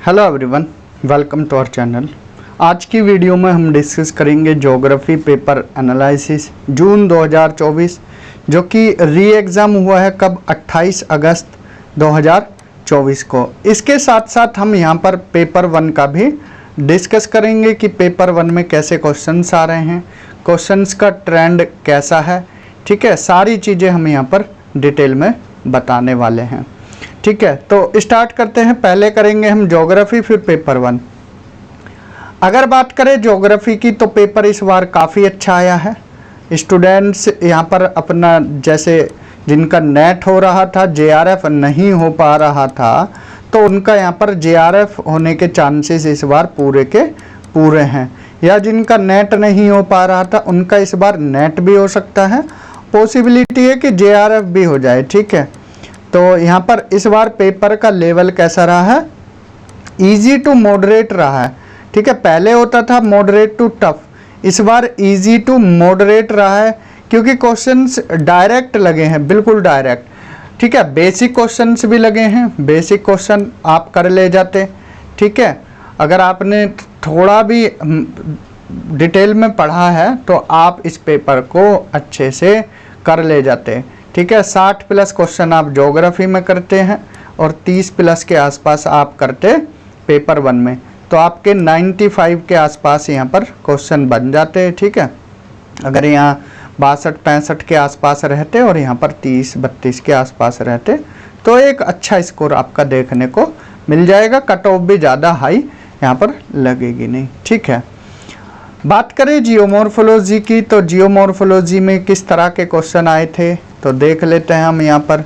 Hello everyone, welcome to our channel. आज की video में हम डिस्कस करेंगे ज्योग्राफी पेपर एनालिसिस जून 2024, जो कि री एग्ज़ाम हुआ है कब 28 अगस्त 2024 को। इसके साथ साथ हम यहाँ पर पेपर 1 का भी डिस्कस करेंगे कि पेपर 1 में कैसे क्वेश्चंस आ रहे हैं, क्वेश्चंस का ट्रेंड कैसा है। ठीक है, सारी चीज़ें हम यहाँ पर डिटेल में बताने वाले हैं। ठीक है, तो स्टार्ट करते हैं। पहले करेंगे हम ज्योग्राफी, फिर पेपर 1। अगर बात करें ज्योग्राफी की तो पेपर इस बार काफ़ी अच्छा आया है। स्टूडेंट्स यहाँ पर अपना, जैसे जिनका नेट हो रहा था, जेआरएफ नहीं हो पा रहा था, तो उनका यहाँ पर जेआरएफ होने के चांसेस इस बार पूरे के पूरे हैं। या जिनका नेट नहीं हो पा रहा था उनका इस बार नेट भी हो सकता है, पॉसिबिलिटी है कि जेआरएफ भी हो जाए। ठीक है, तो यहाँ पर इस बार पेपर का लेवल कैसा रहा है, इजी टू मॉडरेट रहा है। ठीक है, पहले होता था मॉडरेट टू टफ, इस बार इजी टू मॉडरेट रहा है, क्योंकि क्वेश्चंस डायरेक्ट लगे हैं, बिल्कुल डायरेक्ट। ठीक है, बेसिक क्वेश्चंस भी लगे हैं, बेसिक क्वेश्चन आप कर ले जाते। ठीक है, अगर आपने थोड़ा भी डिटेल में पढ़ा है तो आप इस पेपर को अच्छे से कर ले जाते। ठीक है, 60 प्लस क्वेश्चन आप ज्योग्राफी में करते हैं और 30 प्लस के आसपास आप करते पेपर 1 में, तो आपके 95 के आसपास यहाँ पर क्वेश्चन बन जाते हैं। ठीक है, अगर यहाँ 62-65 के आसपास रहते और यहाँ पर 30-32 के आसपास रहते तो एक अच्छा स्कोर आपका देखने को मिल जाएगा। कट ऑफ भी ज़्यादा हाई यहाँ पर लगेगी नहीं। ठीक है, बात करें जियोमॉर्फोलॉजी की, तो जियोमॉर्फोलॉजी में किस तरह के क्वेश्चन आए थे तो देख लेते हैं हम यहाँ पर।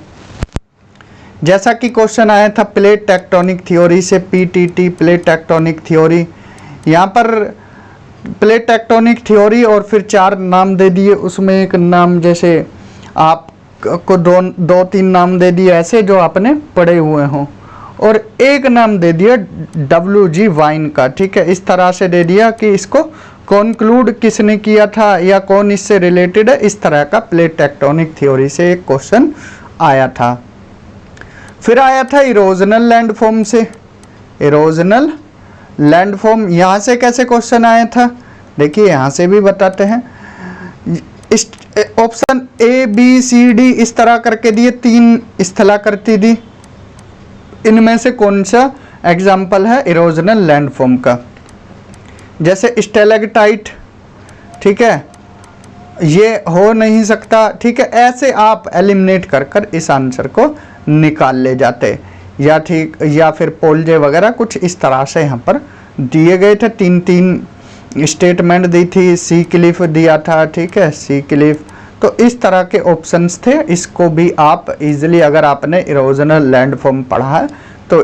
जैसा कि क्वेश्चन आया था प्लेट टेक्टोनिक थ्योरी से, पीटीटी प्लेट टेक्टोनिक थ्योरी। यहाँ पर प्लेट टेक्टोनिक थ्योरी और फिर 4 नाम दे दिए, उसमें एक नाम जैसे आपको दो तीन नाम दे दिए ऐसे जो आपने पढ़े हुए हों, और एक नाम दे दिया WG वाइन का। ठीक है, इस तरह से दे दिया कि इसको कॉन्क्लूड किसने किया था या कौन इससे रिलेटेड है, इस तरह का प्लेट टेक्टोनिक थ्योरी से एक क्वेश्चन आया था। फिर आया था इरोजनल लैंडफॉर्म से। इरोजनल लैंडफॉर्म यहाँ से कैसे क्वेश्चन आया था, देखिए यहाँ से भी बताते हैं। इस ऑप्शन ABCD इस तरह करके दिए, 3 स्थलाकृति दी, इनमें से कौन सा एग्जाम्पल है इरोजनल लैंडफॉर्म का। जैसे स्टेलेक्टाइट, ठीक है, ये हो नहीं सकता। ठीक है, ऐसे आप एलिमिनेट कर कर इस आंसर को निकाल ले जाते, या ठीक, या फिर पोलजे वगैरह कुछ इस तरह से यहाँ पर दिए गए थे। 3 स्टेटमेंट दी थी, सी क्लिफ दिया था। ठीक है, सी क्लिफ, तो इस तरह के ऑप्शंस थे। इसको भी आप इजीली, अगर आपने इरोजनल लैंडफॉर्म पढ़ा है तो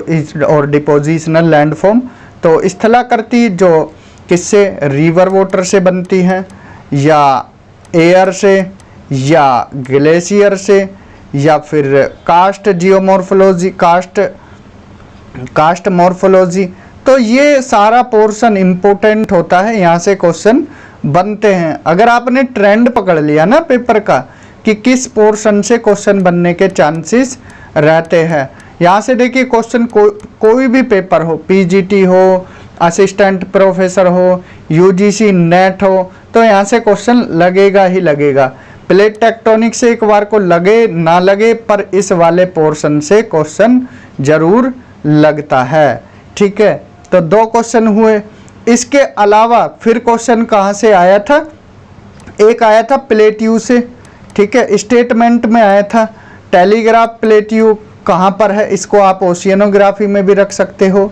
और डिपोजिशनल लैंडफॉर्म, तो स्थलाकृति जो किससे, रिवर वाटर से बनती हैं, या एयर से, या ग्लेशियर से, या फिर कास्ट जियोमॉर्फोलॉजी, कास्ट मॉर्फोलॉजी। तो ये सारा पोर्शन इम्पोर्टेंट होता है, यहाँ से क्वेश्चन बनते हैं। अगर आपने ट्रेंड पकड़ लिया ना पेपर का कि किस पोर्शन से क्वेश्चन बनने के चांसेस रहते हैं, यहाँ से देखिए क्वेश्चन कोई भी पेपर हो, PGT हो, असिस्टेंट प्रोफेसर हो, UGC नेट हो, तो यहाँ से क्वेश्चन लगेगा ही लगेगा। प्लेट टेक्टोनिक से एक बार को लगे ना लगे, पर इस वाले पोर्शन से क्वेश्चन जरूर लगता है। ठीक है, तो 2 क्वेश्चन हुए। इसके अलावा फिर क्वेश्चन कहाँ से आया था, एक आया था प्लेट्यू से। ठीक है, स्टेटमेंट में आया था। टेलीग्राफ प्लेट्यू कहाँ पर है, इसको आप ओशियनोग्राफी में भी रख सकते हो,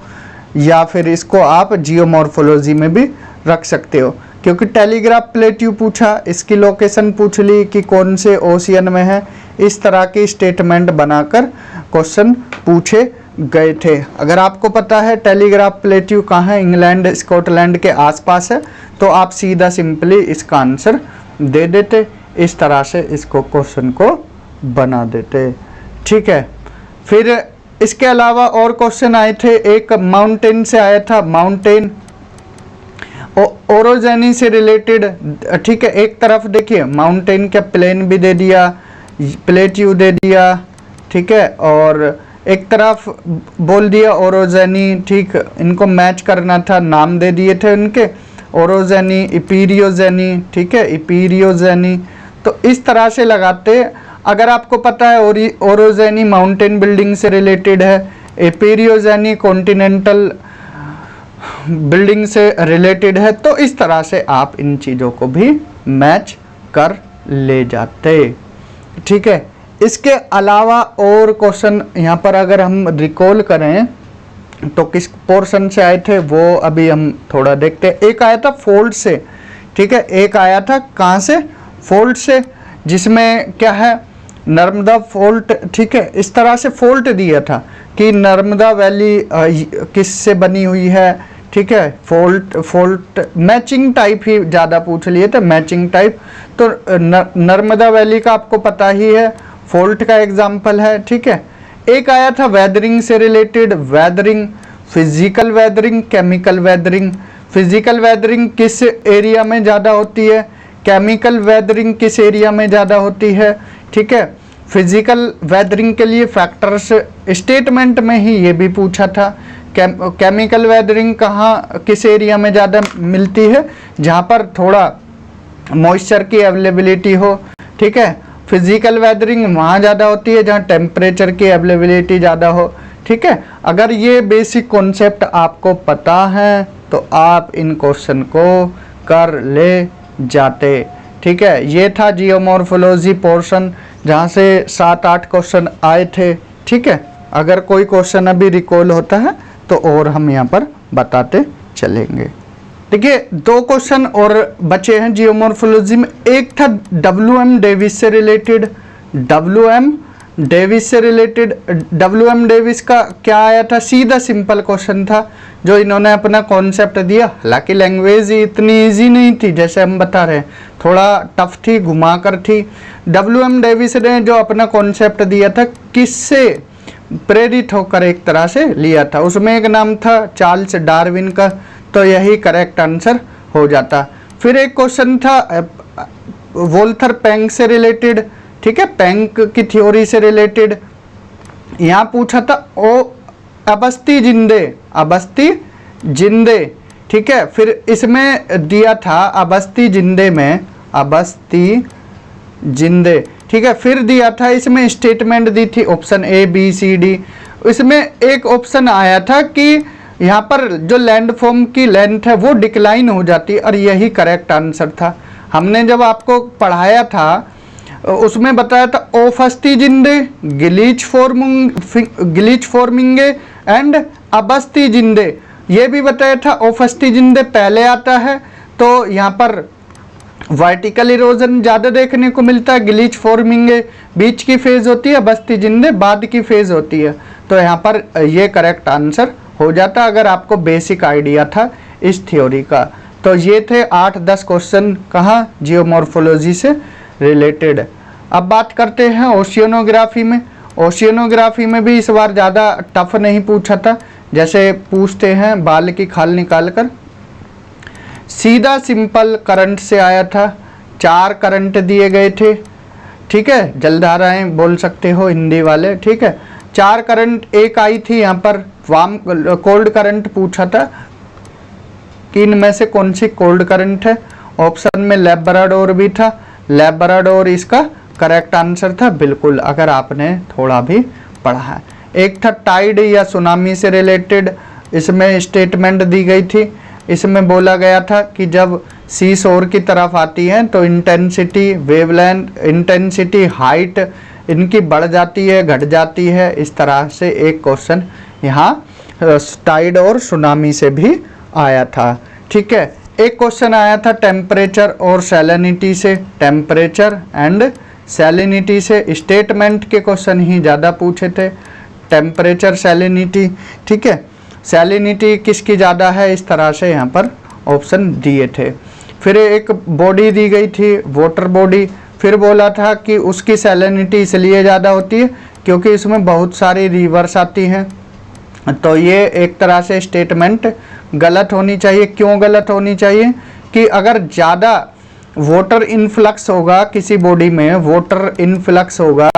या फिर इसको आप जियोमॉर्फोलॉजी में भी रख सकते हो, क्योंकि टेलीग्राफ प्लेट्यू पूछा, इसकी लोकेशन पूछ ली कि कौन से ओशियन में है। इस तरह की स्टेटमेंट बनाकर क्वेश्चन पूछे गए थे। अगर आपको पता है टेलीग्राफ प्लेट्यू कहाँ है, इंग्लैंड स्कॉटलैंड के आसपास है, तो आप सीधा सिंपली इसका आंसर दे देते, इस तरह से इसको क्वेश्चन को बना देते। ठीक है, फिर इसके अलावा और क्वेश्चन आए थे। एक माउंटेन से आया था, माउंटेन ओरोजेनी से रिलेटेड। ठीक है, एक तरफ देखिए माउंटेन का प्लेन भी दे दिया, प्लेट्यू दे दिया। ठीक है, और एक तरफ बोल दिया ओरोजेनी, ठीक, इनको मैच करना था, नाम दे दिए थे उनके, ओरोजेनी, इपीरियोजेनी, ठीक है, इपीरियोजेनी। तो इस तरह से लगाते। अगर आपको पता है ओरोजेनी माउंटेन बिल्डिंग से रिलेटेड है, इपीरियोजेनी कॉन्टिनेंटल बिल्डिंग से रिलेटेड है, तो इस तरह से आप इन चीज़ों को भी मैच कर ले जाते, ठीक है। इसके अलावा और क्वेश्चन यहाँ पर अगर हम रिकॉल करें तो किस पोर्शन से आए थे वो अभी हम थोड़ा देखते हैं। एक आया था फोल्ड से, ठीक है, एक आया था कहाँ से, फोल्ड से, जिसमें क्या है, नर्मदा फोल्ट, ठीक है। इस तरह से फोल्ट दिया था कि नर्मदा वैली किससे बनी हुई है, ठीक है, फोल्ट मैचिंग टाइप ही ज़्यादा पूछ लिए थे, मैचिंग टाइप। तो नर्मदा वैली का आपको पता ही है, फोल्ट का एग्जाम्पल है, ठीक है। एक आया था वेदरिंग से related, weathering, physical weathering, chemical weathering. Physical weathering किस एरिया में ज़्यादा होती है, केमिकल वेदरिंग किस एरिया में ज़्यादा होती है, ठीक है। फिजिकल वेदरिंग के लिए फैक्टर्स स्टेटमेंट में ही ये भी पूछा था। केमिकल वेदरिंग कहाँ किस एरिया में ज़्यादा मिलती है, जहाँ पर थोड़ा मॉइस्चर की अवेलेबिलिटी हो, ठीक है। फिजिकल वेदरिंग वहाँ ज़्यादा होती है जहाँ टेम्परेचर की अवेलेबिलिटी ज़्यादा हो, ठीक है। अगर ये बेसिक कॉन्सेप्ट आपको पता है तो आप इन क्वेश्चन को कर ले जाते, ठीक है। ये था जियोमॉर्फोलॉजी पोर्शन जहाँ से 7-8 क्वेश्चन आए थे, ठीक है। अगर कोई क्वेश्चन अभी रिकॉल होता है तो और हम यहाँ पर बताते चलेंगे। देखिए 2 क्वेश्चन और बचे हैं जियोमॉर्फोलॉजी में। एक था WM डेविस से रिलेटेड, WM डेविस से रिलेटेड। WM डेविस का क्या आया था, सीधा सिंपल क्वेश्चन था जो इन्होंने अपना कॉन्सेप्ट दिया। हालांकि लैंग्वेज इतनी इजी नहीं थी जैसे हम बता रहे हैं, थोड़ा टफ थी, घुमाकर थी। WM डेविस ने जो अपना कॉन्सेप्ट दिया था, किससे प्रेरित होकर एक तरह से लिया था, उसमें एक नाम था चार्ल्स डार्विन का, तो यही करेक्ट आंसर हो जाता। फिर एक क्वेश्चन था वोल्थर पैंक से रिलेटेड, ठीक है, पैंक की थ्योरी से रिलेटेड। यहाँ पूछा था अबस्ती जिंदे, ठीक है। फिर इसमें दिया था अबस्ती जिंदे, ठीक है। फिर दिया था इसमें स्टेटमेंट दी थी ऑप्शन ABCD। इसमें एक ऑप्शन आया था कि यहाँ पर जो लैंडफॉर्म की लेंथ है वो डिक्लाइन हो जाती है, और यही करेक्ट आंसर था। हमने जब आपको पढ़ाया था उसमें बताया था ओफस्ती जिंदे, गिलीच फॉर्मिंगे एंड अबस्ती जिंदे। ये भी बताया था ओफस्ती जिंदे पहले आता है तो यहाँ पर वर्टिकल इरोजन ज़्यादा देखने को मिलता है, गिलीच फॉर्मिंगे बीच की फेज होती है, बस्ती जिंदे बाद की फेज होती है। तो यहाँ पर ये करेक्ट आंसर हो जाता अगर आपको बेसिक आइडिया था इस थ्योरी का। तो ये थे 8-10 क्वेश्चन कहाँ, जियोमॉर्फोलॉजी से रिलेटेड। अब बात करते हैं ओशियनोग्राफी में। ओशियनोग्राफी में भी इस बार ज़्यादा टफ नहीं पूछा था, जैसे पूछते हैं बाल की खाल निकाल कर। सीधा सिंपल करंट से आया था, 4 करंट दिए गए थे, ठीक है, जलधाराएं बोल सकते हो हिंदी वाले, ठीक है। 4 करंट एक आई थी यहाँ पर वार्म कोल्ड करंट पूछा था कि इनमें से कौन सी कोल्ड करंट है। ऑप्शन में लैब्राडोर भी था, लैब्राडोर इसका करेक्ट आंसर था बिल्कुल, अगर आपने थोड़ा भी पढ़ा है। एक था टाइड या सुनामी से रिलेटेड, इसमें स्टेटमेंट दी गई थी। इसमें बोला गया था कि जब सी शोर की तरफ आती है तो इंटेंसिटी, वेवलेंथ, इंटेंसिटी, हाइट इनकी बढ़ जाती है, घट जाती है। इस तरह से एक क्वेश्चन यहाँ टाइड और सुनामी से भी आया था, ठीक है। एक क्वेश्चन आया था टेम्परेचर और सैलिनिटी से, टेम्परेचर एंड सैलिनिटी से। स्टेटमेंट के क्वेश्चन ही ज़्यादा पूछे थे, टेम्परेचर, सैलिनिटी, ठीक है। सैलिनिटी किसकी ज़्यादा है, इस तरह से यहाँ पर ऑप्शन दिए थे। फिर एक बॉडी दी गई थी वाटर बॉडी, फिर बोला था कि उसकी सैलिनिटी इसलिए ज़्यादा होती है क्योंकि इसमें बहुत सारी रिवर्स आती हैं। तो ये एक तरह से स्टेटमेंट गलत होनी चाहिए। क्यों गलत होनी चाहिए कि अगर ज़्यादा वाटर इनफ्लक्स होगा किसी बॉडी में, वाटर इनफ्लक्स होगा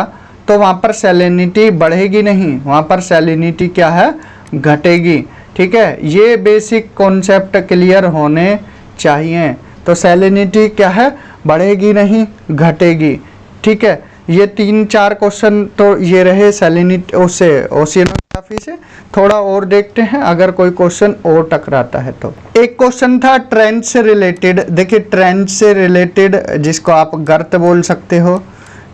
तो वहाँ पर सैलिनिटी बढ़ेगी नहीं, वहाँ पर सैलिनिटी क्या है, घटेगी। ठीक है, ये बेसिक कॉन्सेप्ट क्लियर होने चाहिए। तो सैलिनिटी क्या है, बढ़ेगी नहीं घटेगी। ठीक है, ये 3-4 क्वेश्चन तो ये रहे सैलिनिटी उससे ओशियनोग्राफी से। थोड़ा और देखते हैं अगर कोई क्वेश्चन और टकराता है तो। एक क्वेश्चन था ट्रेंच से रिलेटेड। देखिए ट्रेंच से रिलेटेड, जिसको आप गर्त बोल सकते हो।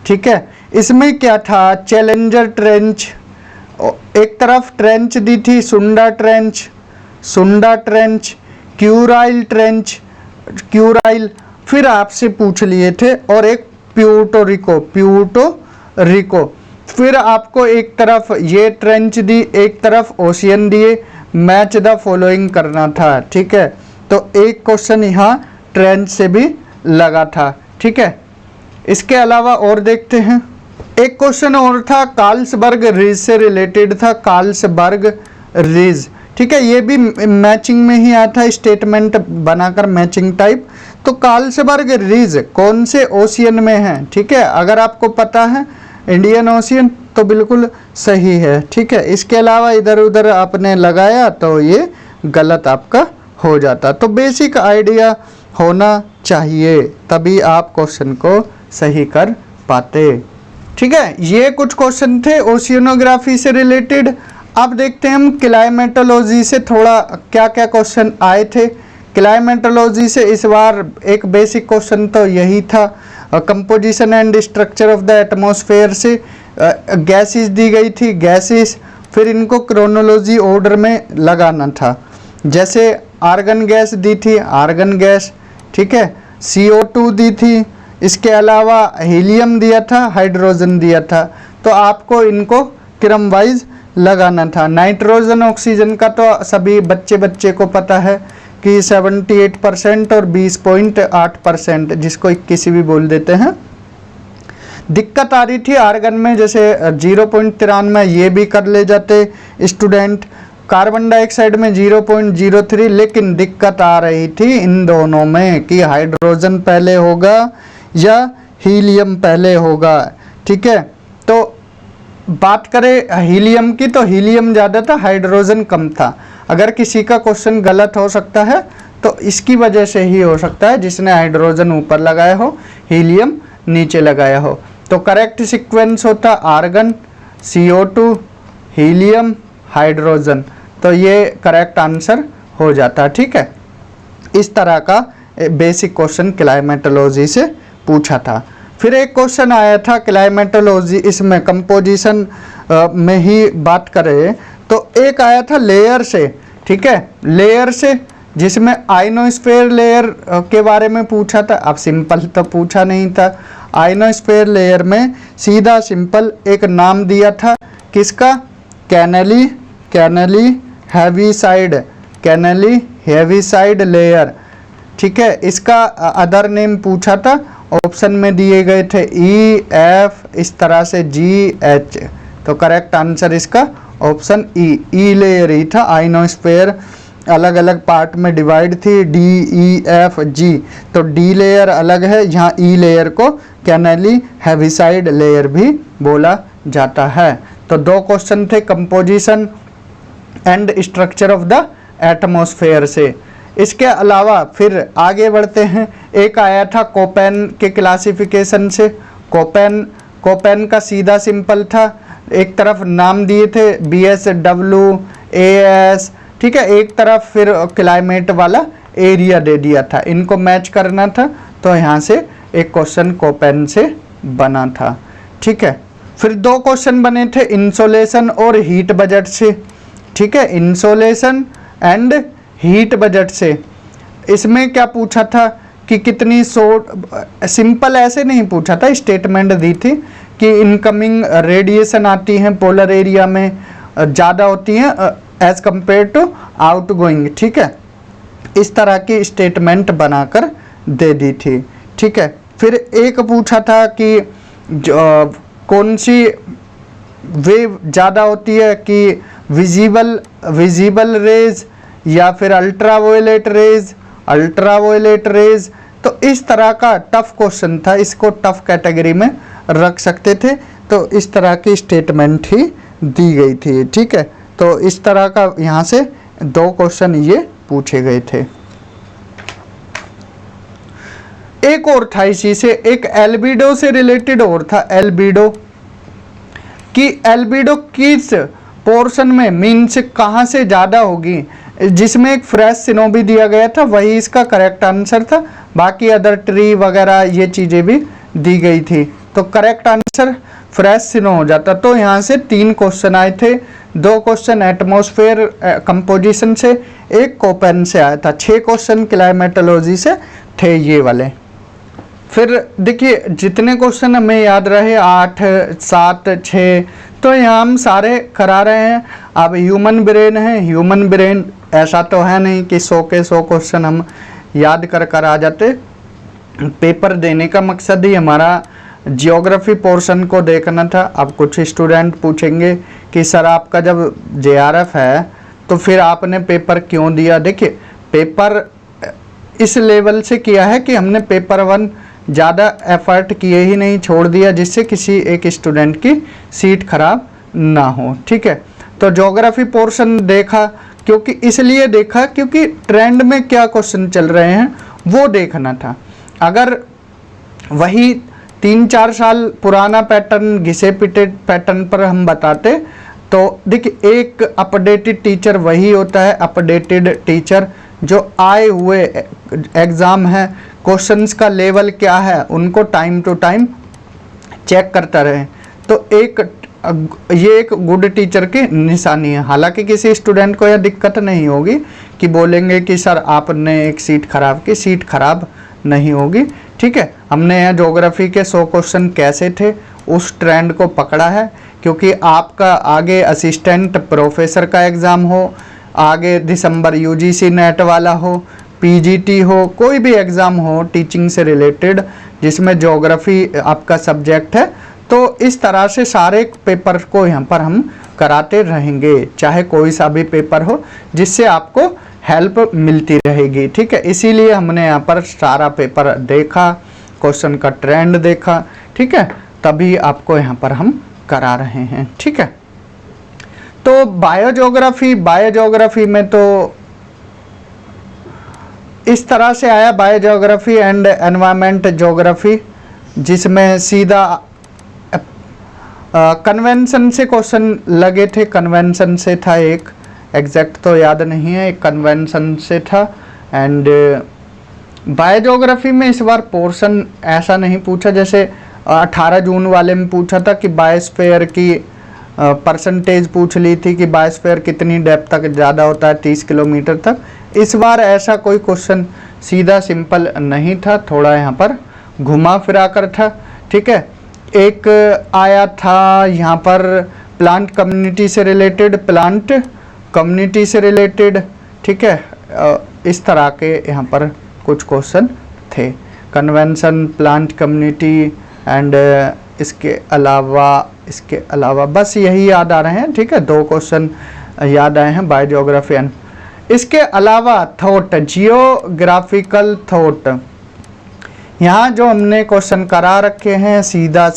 ठीक है, इसमें क्या था, चैलेंजर ट्रेंच, एक तरफ ट्रेंच दी थी सुंडा ट्रेंच, क्यूराइल ट्रेंच, क्यूराइल, फिर आपसे पूछ लिए थे, और एक प्यूर्टो रिको। फिर आपको एक तरफ ये ट्रेंच दी, एक तरफ ओशियन दिए, मैच द फॉलोइंग करना था। ठीक है, तो एक क्वेश्चन यहाँ ट्रेंच से भी लगा था। ठीक है, इसके अलावा और देखते हैं। एक क्वेश्चन और था कार्लसबर्ग रिज से रिलेटेड था, कार्लसबर्ग रिज। ठीक है, ये भी मैचिंग में ही आया था, स्टेटमेंट बनाकर मैचिंग टाइप। तो कार्लसबर्ग रिज कौन से ओशियन में है? ठीक है, अगर आपको पता है इंडियन ओशियन तो बिल्कुल सही है। ठीक है, इसके अलावा इधर उधर आपने लगाया तो ये गलत आपका हो जाता। तो बेसिक आइडिया होना चाहिए, तभी आप क्वेश्चन को सही कर पाते। ठीक है, ये कुछ क्वेश्चन थे ओशियनोग्राफी से रिलेटेड। अब देखते हैं हम क्लाइमेटोलॉजी से थोड़ा क्या क्या क्वेश्चन आए थे। क्लाइमेटोलॉजी से इस बार एक बेसिक क्वेश्चन तो यही था, composition and structure of the atmosphere से गैसेस दी गई थी, गैसेस, फिर इनको क्रोनोलॉजी ऑर्डर में लगाना था। जैसे आर्गन गैस दी थी, आर्गन गैस। ठीक है, CO2 दी थी, इसके अलावा हीलियम दिया था, हाइड्रोजन दिया था। तो आपको इनको क्रम वाइज लगाना था। नाइट्रोजन ऑक्सीजन का तो सभी बच्चे को पता है कि 78% और 20.8%, जिसको 21 भी बोल देते हैं। दिक्कत आ रही थी आर्गन में, जैसे 0.93 ये भी कर ले जाते स्टूडेंट, कार्बन डाइऑक्साइड में 0.03, लेकिन दिक्कत आ रही थी इन दोनों में कि हाइड्रोजन पहले होगा या हीलियम पहले होगा। ठीक है, तो बात करें हीलियम की तो हीलियम ज़्यादा था, हाइड्रोजन कम था। अगर किसी का क्वेश्चन गलत हो सकता है तो इसकी वजह से ही हो सकता है, जिसने हाइड्रोजन ऊपर लगाया हो, हीलियम नीचे लगाया हो। तो करेक्ट सीक्वेंस होता आर्गन, CO2, हीलियम, हाइड्रोजन। तो ये करेक्ट आंसर हो जाता। ठीक है, इस तरह का बेसिक क्वेश्चन क्लाइमेटोलॉजी से पूछा था। फिर एक क्वेश्चन आया था क्लाइमेटोलॉजी, इसमें कंपोजिशन में ही बात करें तो एक आया था लेयर से। ठीक है, लेयर से, जिसमें आइनोस्फेयर लेयर के बारे में पूछा था। अब सिंपल तो पूछा नहीं था, आइनोस्फेयर लेयर में सीधा सिंपल एक नाम दिया था, किसका, कैनली हैवीसाइड लेयर। ठीक है, इसका अदर नेम पूछा था, ऑप्शन में दिए गए थे EF, इस तरह से GH। तो करेक्ट आंसर इसका ऑप्शन ई लेयर ही था। आइनोस्फेयर अलग अलग पार्ट में डिवाइड थी, DEFG। तो D लेयर अलग है, यहाँ E लेयर को कैनली हैवीसाइड लेयर भी बोला जाता है। तो दो क्वेश्चन थे composition and structure of the atmosphere से। इसके अलावा फिर आगे बढ़ते हैं। एक आया था कोपेन के क्लासिफिकेशन से। कोपेन का सीधा सिंपल था, एक तरफ नाम दिए थे BSW, AS। ठीक है, एक तरफ फिर क्लाइमेट वाला एरिया दे दिया था, इनको मैच करना था। तो यहाँ से एक क्वेश्चन कोपेन से बना था। ठीक है, फिर दो क्वेश्चन बने थे इंसोलेशन और हीट बजट से। ठीक है, इंसोलेशन एंड हीट बजट से। इसमें क्या पूछा था कि कितनी सिंपल ऐसे नहीं पूछा था, स्टेटमेंट दी थी कि इनकमिंग रेडिएशन आती हैं पोलर एरिया में ज़्यादा होती हैं एज कंपेयर टू आउटगोइंग। ठीक है, इस तरह की स्टेटमेंट बनाकर दे दी थी। ठीक है, फिर एक पूछा था कि कौन सी वेव ज़्यादा होती है, कि विजिबल रेज या फिर अल्ट्रावायलेट रेज। तो इस तरह का टफ क्वेश्चन था, इसको टफ कैटेगरी में रख सकते थे। तो इस तरह की स्टेटमेंट ही दी गई थी। ठीक है, तो इस तरह का यहाँ से 2 क्वेश्चन ये पूछे गए थे। एक और था इसी से, एक एल्बिडो से रिलेटेड और था, एल्बिडो कि एल्बिडो किस पोर्शन में मीन्स कहाँ से ज़्यादा होगी, जिसमें एक फ्रेश सिनो भी दिया गया था, वही इसका करेक्ट आंसर था। बाकी अदर ट्री वगैरह ये चीज़ें भी दी गई थी, तो करेक्ट आंसर फ्रेश सिनो हो जाता। तो यहाँ से 3 क्वेश्चन आए थे, 2 क्वेश्चन एटमॉस्फेयर कंपोजिशन से, 1 कोपेन से आया था, 6 क्वेश्चन क्लाइमेटोलॉजी से थे ये वाले। फिर देखिए जितने क्वेश्चन हमें याद रहे 8, 7, 6, तो यहाँ हम सारे करा रहे हैं। अब ह्यूमन ब्रेन है, ह्यूमन ब्रेन ऐसा तो है नहीं कि 100 के 100 क्वेश्चन हम याद कर आ जाते। पेपर देने का मकसद ही हमारा जियोग्राफी पोर्शन को देखना था। अब कुछ स्टूडेंट पूछेंगे कि सर आपका जब जेआरएफ है तो फिर आपने पेपर क्यों दिया। देखिए पेपर इस लेवल से किया है कि हमने पेपर 1 ज़्यादा एफर्ट किए ही नहीं, छोड़ दिया, जिससे किसी एक स्टूडेंट की सीट खराब ना हो। ठीक है, तो ज्योग्राफी पोर्शन देखा, क्योंकि इसलिए देखा क्योंकि ट्रेंड में क्या क्वेश्चन चल रहे हैं वो देखना था। अगर वही 3-4 साल पुराना पैटर्न, घिसे पिटे पैटर्न पर हम बताते तो देखिए एक अपडेटेड टीचर वही होता है, अपडेटेड टीचर जो आए हुए एग्ज़ाम है, क्वेश्चंस का लेवल क्या है उनको टाइम टू टाइम चेक करता रहे। तो ये एक गुड टीचर की निशानी है। हालांकि किसी स्टूडेंट को यह दिक्कत नहीं होगी कि बोलेंगे कि सर आपने एक सीट खराब की, सीट खराब नहीं होगी। ठीक है, हमने यह ज्योग्राफी के 100 क्वेश्चन कैसे थे उस ट्रेंड को पकड़ा है, क्योंकि आपका आगे असिस्टेंट प्रोफेसर का एग्ज़ाम हो, आगे दिसंबर यूजीसी नेट वाला हो, पीजीटी हो, कोई भी एग्ज़ाम हो टीचिंग से रिलेटेड जिसमें ज्योग्राफी आपका सब्जेक्ट है, तो इस तरह से सारे पेपर को यहाँ पर हम कराते रहेंगे, चाहे कोई सा भी पेपर हो, जिससे आपको हेल्प मिलती रहेगी। ठीक है, इसीलिए हमने यहाँ पर सारा पेपर देखा, क्वेश्चन का ट्रेंड देखा। ठीक है, तभी आपको यहाँ पर हम करा रहे हैं। ठीक है, तो बायोज्योग्राफी में तो इस तरह से आया, बायोज्योग्राफी एंड एनवायरनमेंट ज्योग्राफी, जिसमें सीधा कन्वेंशन से क्वेश्चन लगे थे। कन्वेंशन से था, एक एग्जैक्ट तो याद नहीं है, एक कन्वेंशन से था। एंड बायोज्योग्राफी में इस बार पोर्शन ऐसा नहीं पूछा जैसे 18 जून वाले में पूछा था कि बायोस्फीयर की परसेंटेज पूछ ली थी कि बायोस्फीयर कितनी डेप्थ तक ज़्यादा होता है, 30 किलोमीटर तक। इस बार ऐसा कोई क्वेश्चन सीधा सिंपल नहीं था, थोड़ा यहाँ पर घुमा फिरा कर था। ठीक है, एक आया था यहाँ पर प्लांट कम्युनिटी से रिलेटेड, ठीक है, इस तरह के यहाँ पर कुछ क्वेश्चन थे, कन्वेंशन, प्लांट कम्युनिटी एंड इसके अलावा बस यही याद आ रहे हैं। ठीक है, 2 क्वेश्चन याद आए हैं बायोज्योग्राफी एंड इसके अलावा थॉट, जियोग्राफिकल थॉट। यहाँ जो हमने क्वेश्चन करा रखे हैं सीधा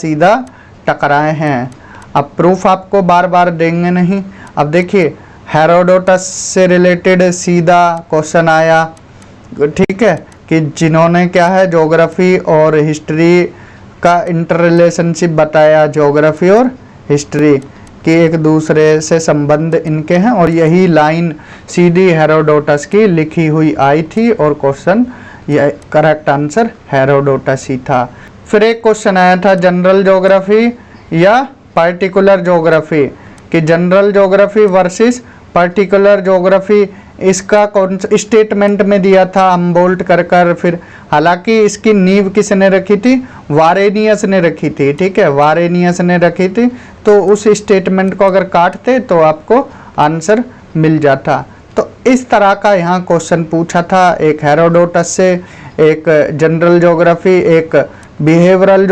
टकराए हैं। अब प्रूफ आपको बार बार देंगे नहीं। अब देखिए हेरोडोटस से रिलेटेड सीधा क्वेश्चन आया, ठीक है, कि जिन्होंने क्या है ज्योग्राफी और हिस्ट्री का इंटर रिलेशनशिप बताया, ज्योग्राफी और हिस्ट्री कि एक दूसरे से संबंध इनके हैं, और यही लाइन सीधी हेरोडोटस की लिखी हुई आई थी और क्वेश्चन ये करेक्ट आंसर हेरोडोटस ही था। फिर एक क्वेश्चन आया था जनरल ज्योग्राफी या पर्टिकुलर ज्योग्राफी, कि general geography versus particular geography, इसका कौन स्टेटमेंट में दिया था हम बोल्ट कर। फिर हालांकि इसकी नींव किसने रखी थी, वारेनियस ने रखी थी। ठीक है, वारेनियस ने रखी थी, तो उस स्टेटमेंट को अगर काटते तो आपको आंसर मिल जाता। तो इस तरह का यहाँ क्वेश्चन पूछा था, एक हेरोडोटस से, एक जनरल ज्योग्राफी, एक बिहेवियरल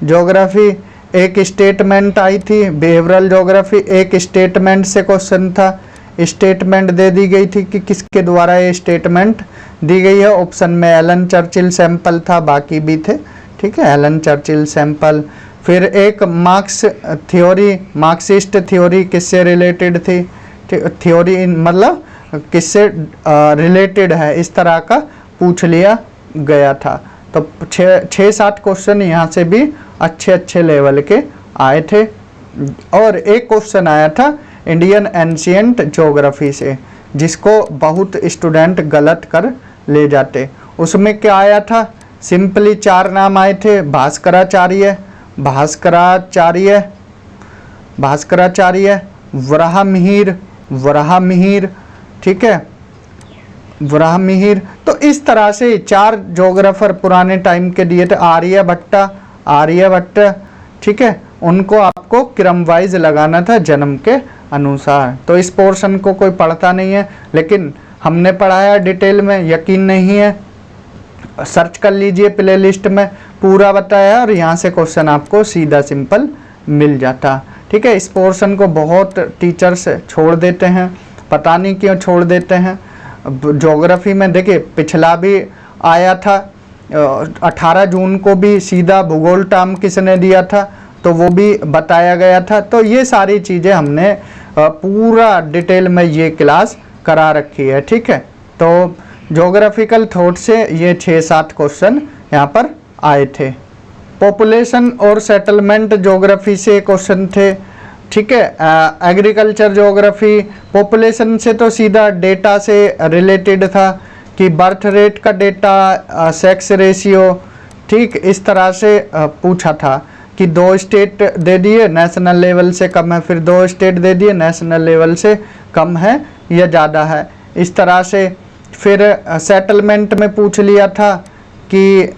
ज्योग्राफी, एक स्टेटमेंट आई थी बिहेवियरल ज्योग्राफी, एक स्टेटमेंट से क्वेश्चन था, स्टेटमेंट दे दी गई थी कि किसके द्वारा ये स्टेटमेंट दी गई है। ऑप्शन में एलन चर्चिल सैंपल था, बाकी भी थे, ठीक है, एलन चर्चिल सैंपल। फिर एक मार्क्स थ्योरी, मार्क्सिस्ट थ्योरी किससे रिलेटेड थी, थ्योरी मतलब किससे रिलेटेड है, इस तरह का पूछ लिया गया था। तो 6-7 क्वेश्चन यहाँ से भी अच्छे लेवल के आए थे। और एक क्वेश्चन आया था इंडियन एंशिएंट ज्योग्राफी से, जिसको बहुत स्टूडेंट गलत कर ले जाते। उसमें क्या आया था, सिंपली 4 नाम आए थे, भास्कराचार्य, वराहमिहिर, ठीक है, वराहमिहिर। तो इस तरह से 4 ज्योग्राफर पुराने टाइम के दिए थे। आर्यभट्ट, ठीक है, उनको आपको क्रम वाइज लगाना था जन्म के अनुसार। तो इस पोर्शन को कोई पढ़ता नहीं है, लेकिन हमने पढ़ाया डिटेल में, यकीन नहीं है सर्च कर लीजिए प्लेलिस्ट में, पूरा बताया और यहाँ से क्वेश्चन आपको सीधा सिंपल मिल जाता, ठीक है। इस पोर्शन को बहुत टीचर्स छोड़ देते हैं, पता नहीं क्यों छोड़ देते हैं। ज्योग्राफी में देखिए पिछला भी आया था 18 जून को भी सीधा भूगोल टर्म किसने दिया था, तो वो भी बताया गया था। तो ये सारी चीज़ें हमने पूरा डिटेल में ये क्लास करा रखी है, ठीक है। तो ज्योग्राफिकल थॉट से ये 6-7 क्वेश्चन यहाँ पर आए थे। पॉपुलेशन और सेटलमेंट ज्योग्राफी से क्वेश्चन थे, ठीक है। एग्रीकल्चर ज्योग्राफी, पॉपुलेशन से तो सीधा डेटा से रिलेटेड था कि बर्थ रेट का डेटा, सेक्स रेशियो, ठीक, इस तरह से पूछा था कि 2 स्टेट दे दिए नेशनल लेवल से कम है, फिर 2 स्टेट दे दिए नेशनल लेवल से कम है या ज़्यादा है, इस तरह से। फिर सेटलमेंट में पूछ लिया था कि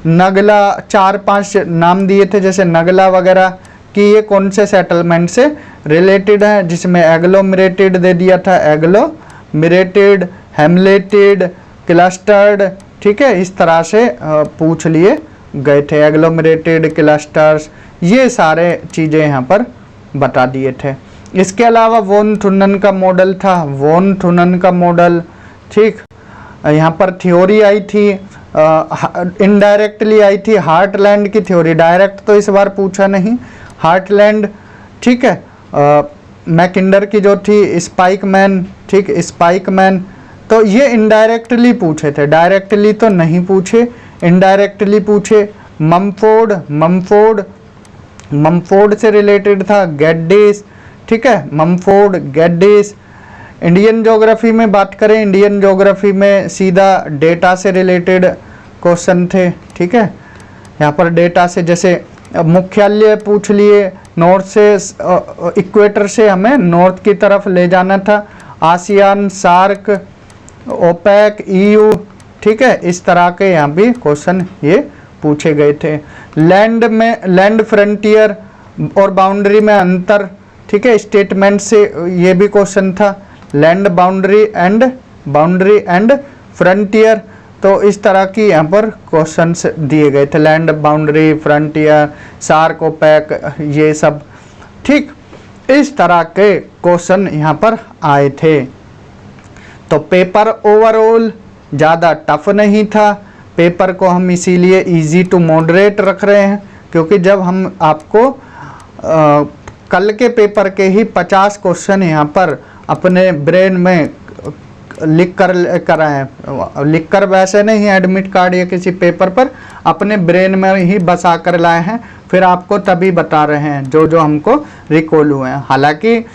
नगला, 4-5 नाम दिए थे जैसे नगला वगैरह, कि ये कौन से सेटलमेंट से रिलेटेड है, जिसमें एग्लोमरेटेड दे दिया था, एग्लोमरेटेड, हेमलेटेड, क्लस्टर्ड, ठीक है, इस तरह से पूछ लिए गए थे। एग्लोमरेटेड, क्लस्टर्स, ये सारे चीज़ें यहाँ पर बता दिए थे। इसके अलावा वॉन थुनन का मॉडल था, वॉन थुनन का मॉडल, ठीक, यहाँ पर थ्योरी आई थी, इनडायरेक्टली आई थी, हार्टलैंड की थ्योरी, डायरेक्ट तो इस बार पूछा नहीं, हार्टलैंड, ठीक है। मैकिंडर की जो थी स्पाइकमैन, ठीक, स्पाइकमैन, तो ये इनडायरेक्टली पूछे थे, डायरेक्टली तो नहीं पूछे, इनडायरेक्टली पूछे। मम्फोर्ड से रिलेटेड था, गेडिस, ठीक है, मम्फोर्ड, गेडिस। इंडियन ज्योग्राफी में बात करें, इंडियन ज्योग्राफी में सीधा डेटा से रिलेटेड क्वेश्चन थे, ठीक है। यहाँ पर डेटा से जैसे मुख्यालय पूछ लिए, नॉर्थ से, इक्वेटर से हमें नॉर्थ की तरफ ले जाना था, आसियान, सार्क, ओपेक, EU, ठीक है, इस तरह के यहाँ भी क्वेश्चन ये पूछे गए थे। लैंड में, लैंड फ्रंटियर और बाउंड्री में अंतर, ठीक है, स्टेटमेंट से ये भी क्वेश्चन था, लैंड बाउंड्री एंड फ्रंटियर। तो इस तरह की यहाँ पर क्वेश्चंस दिए गए थे, land boundary, frontier, SAARC, OPEC, ये सब, ठीक, इस तरह के क्वेश्चन यहाँ पर आए थे। तो पेपर ओवरऑल ज़्यादा टफ नहीं था, पेपर को हम इसीलिए इजी टू मॉडरेट रख रहे हैं, क्योंकि जब हम आपको कल के पेपर के ही 50 क्वेश्चन यहाँ पर अपने ब्रेन में लिख कर कराएं, लिख कर वैसे नहीं एडमिट कार्ड या किसी पेपर पर, अपने ब्रेन में ही बसा कर लाए हैं, फिर आपको तभी बता रहे हैं जो जो हमको रिकॉल हुए हैं। हालांकि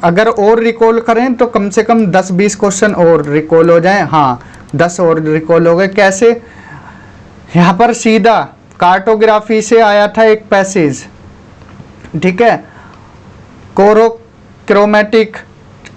अगर और रिकॉल करें तो कम से कम 10-20 क्वेश्चन और रिकॉल हो जाएं। हाँ, 10 और रिकॉल हो गए। कैसे, यहाँ पर सीधा कार्टोग्राफी से आया था एक पैसेज, ठीक है, कोरोक्रोमेटिक,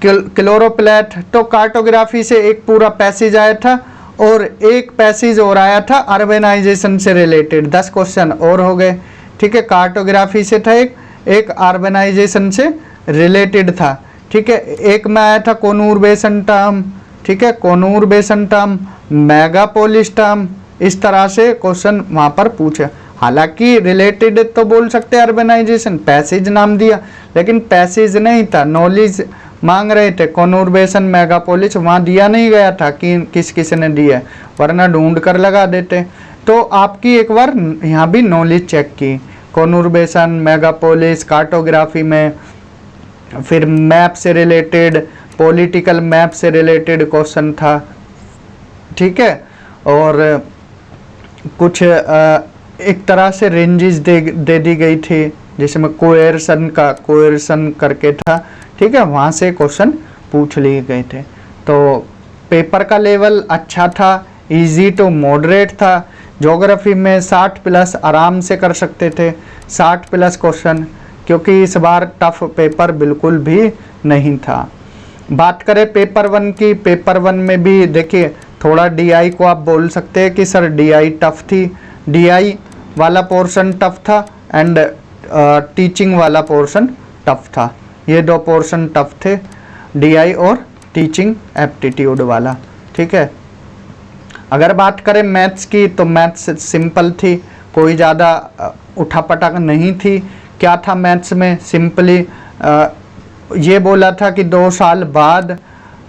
क्लोरोप्लेट, तो कार्टोग्राफी से एक पूरा पैसेज आया था, और एक पैसेज और आया था अर्बनाइजेशन से रिलेटेड, 10 क्वेश्चन और हो गए, ठीक है। कार्टोग्राफी से था एक अर्बनाइजेशन से रिलेटेड था, ठीक है। एक में आया था कोनुर्बेशन टर्म, ठीक है, कोनुर्बेशन टर्म, मेगापोलिस टर्म, इस तरह से क्वेश्चन वहाँ पर पूछे। हालांकि रिलेटेड तो बोल सकते हैं अर्बनाइजेशन, पैसेज नाम दिया, लेकिन पैसेज नहीं था, नॉलेज मांग रहे थे। कॉन्वर्बेशन मेगापोलिस वहाँ दिया नहीं गया था कि किस किस ने दिया है, वरना ढूंढ कर लगा देते। तो आपकी एक बार यहाँ भी नॉलेज चेक की, कॉन्वर्बेशन, मेगापोलिस, कार्टोग्राफी में, फिर मैप से रिलेटेड, पॉलिटिकल मैप से रिलेटेड क्वेश्चन था, ठीक है। और कुछ एक तरह से रेंजेस दे दी गई थी, जिसमें कोएर्सन करके था, ठीक है, वहाँ से क्वेश्चन पूछ लिए गए थे। तो पेपर का लेवल अच्छा था, इजी टू मॉडरेट था। ज्योग्राफी में 60 प्लस आराम से कर सकते थे, 60 प्लस क्वेश्चन, क्योंकि इस बार टफ पेपर बिल्कुल भी नहीं था। बात करें पेपर 1 की, पेपर 1 में भी देखिए थोड़ा डीआई को आप बोल सकते हैं कि सर डीआई टफ थी, डीआई वाला पोर्शन टफ था एंड टीचिंग वाला पोर्शन टफ था। ये दो पोर्शन टफ थे, डीआई और टीचिंग एप्टीट्यूड वाला, ठीक है। अगर बात करें मैथ्स की तो मैथ्स सिंपल थी, कोई ज़्यादा उठापटक नहीं थी। क्या था मैथ्स में, सिंपली ये बोला था कि 2 साल बाद,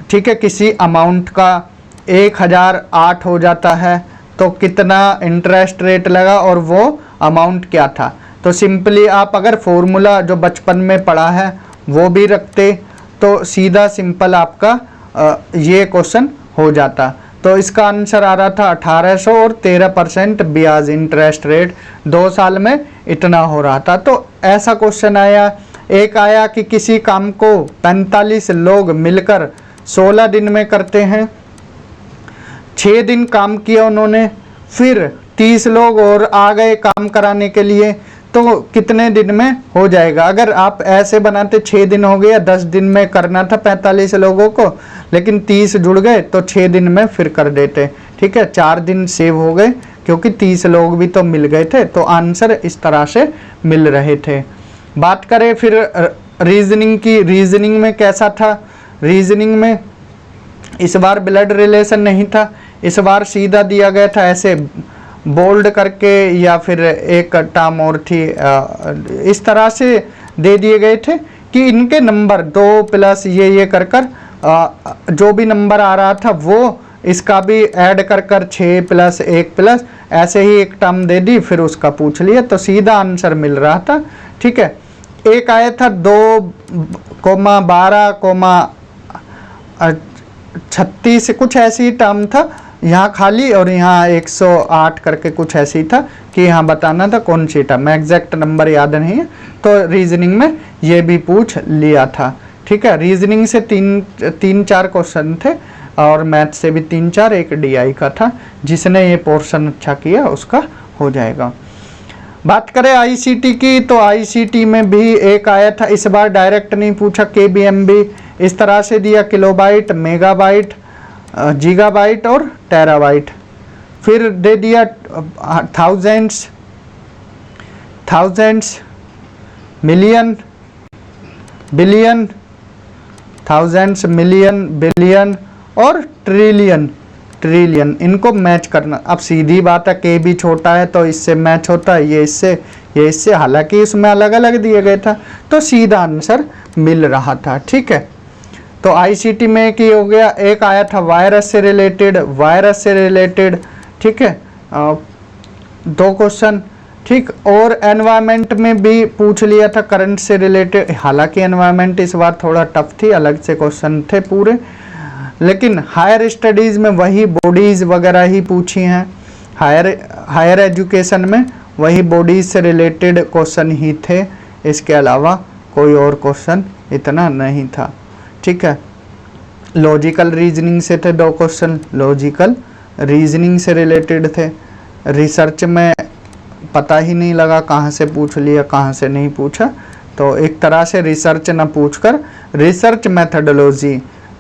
ठीक है, किसी अमाउंट का 1008 हो जाता है तो कितना इंटरेस्ट रेट लगा और वो अमाउंट क्या था। तो सिंपली आप अगर फॉर्मूला जो बचपन में पढ़ा है वो भी रखते तो सीधा सिंपल आपका ये क्वेश्चन हो जाता। तो इसका आंसर आ रहा था 1800 और 13% ब्याज इंटरेस्ट रेट 2 साल में इतना हो रहा था। तो ऐसा क्वेश्चन आया। एक आया कि किसी काम को 45 लोग मिलकर 16 दिन में करते हैं, 6 दिन काम किया उन्होंने, फिर 30 लोग और आ गए काम कराने के लिए, तो कितने दिन में हो जाएगा। अगर आप ऐसे बनाते 6 दिन हो गया, 10 दिन में करना था 45 लोगों को, लेकिन 30 जुड़ गए तो 6 दिन में फिर कर देते, ठीक है, 4 दिन सेव हो गए क्योंकि 30 लोग भी तो मिल गए थे। तो आंसर इस तरह से मिल रहे थे। बात करें फिर रीजनिंग की, रीजनिंग में कैसा था। रीजनिंग में इस बार ब्लड रिलेशन नहीं था, इस बार सीधा दिया गया था ऐसे बोल्ड करके, या फिर एक टर्म और थी, इस तरह से दे दिए गए थे कि इनके नंबर 2 प्लस ये कर कर जो भी नंबर आ रहा था वो इसका भी ऐड कर कर 6 प्लस 1 प्लस ऐसे ही एक टर्म दे दी, फिर उसका पूछ लिया तो सीधा आंसर मिल रहा था, ठीक है। एक आया था 2,12,36 कुछ ऐसी टर्म था यहाँ खाली, और यहाँ 108 करके कुछ ऐसी ही था कि यहाँ बताना था कौन सी टर्म, एग्जैक्ट नंबर याद नहीं है। तो रीजनिंग में ये भी पूछ लिया था, ठीक है। रीजनिंग से 3-4 क्वेश्चन थे और मैथ से भी 3-4, एक डीआई का था। जिसने ये पोर्शन अच्छा किया उसका हो जाएगा। बात करें आईसीटी की, तो आईसीटी में भी एक आया था, इस बार डायरेक्ट नहीं पूछा, केबीएमबी इस तरह से दिया, किलोबाइट, मेगाबाइट, गीगाबाइट और टेराबाइट। फिर दे दिया thousands, million, billion, thousands, million, billion और ट्रिलियन। इनको मैच करना। अब सीधी बात है, के भी छोटा है तो इससे मैच होता है, ये इससे, हालांकि इसमें अलग अलग दिए गए था तो सीधा आंसर मिल रहा था, ठीक है। तो आईसीटी में की हो गया। एक आया था वायरस से रिलेटेड, ठीक है, 2 क्वेश्चन, ठीक। और एनवायरनमेंट में भी पूछ लिया था करंट से रिलेटेड, हालांकि एनवायरनमेंट इस बार थोड़ा टफ थी, अलग से क्वेश्चन थे पूरे, लेकिन हायर स्टडीज़ में वही बॉडीज़ वगैरह ही पूछी हैं। हायर एजुकेशन में वही बॉडीज़ से रिलेटेड क्वेश्चन ही थे, इसके अलावा कोई और क्वेश्चन इतना नहीं था, ठीक है। लॉजिकल रीजनिंग से थे 2 क्वेश्चन, लॉजिकल रीजनिंग से रिलेटेड थे। रिसर्च में पता ही नहीं लगा कहाँ से पूछ लिया कहाँ से नहीं पूछा, तो एक तरह से रिसर्च ना पूछकर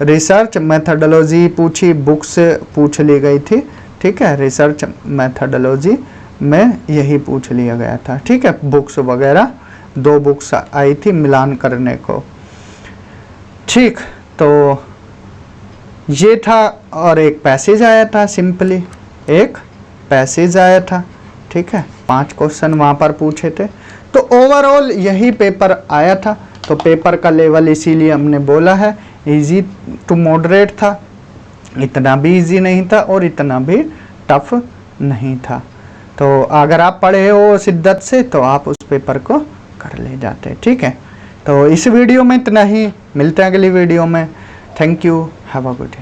रिसर्च मेथडोलॉजी पूछी, बुक्स पूछ ली गई थी, ठीक है। रिसर्च मेथडोलॉजी में यही पूछ लिया गया था, ठीक है। बुक्स वगैरह 2 बुक्स आई थी मिलान करने को, ठीक। तो ये था। और एक पैसेज आया था, सिंपली एक पैसेज आया था, ठीक है। 5 क्वेश्चन वहाँ पर पूछे थे। तो ओवरऑल यही पेपर आया था। तो पेपर का लेवल इसीलिए हमने बोला है इजी टू मॉडरेट था, इतना भी इजी नहीं था और इतना भी टफ नहीं था। तो अगर आप पढ़े हो शिद्दत से तो आप उस पेपर को कर ले जाते। ठीक है, तो इस वीडियो में इतना ही, मिलते हैं अगली वीडियो में। Thank you, have a good day.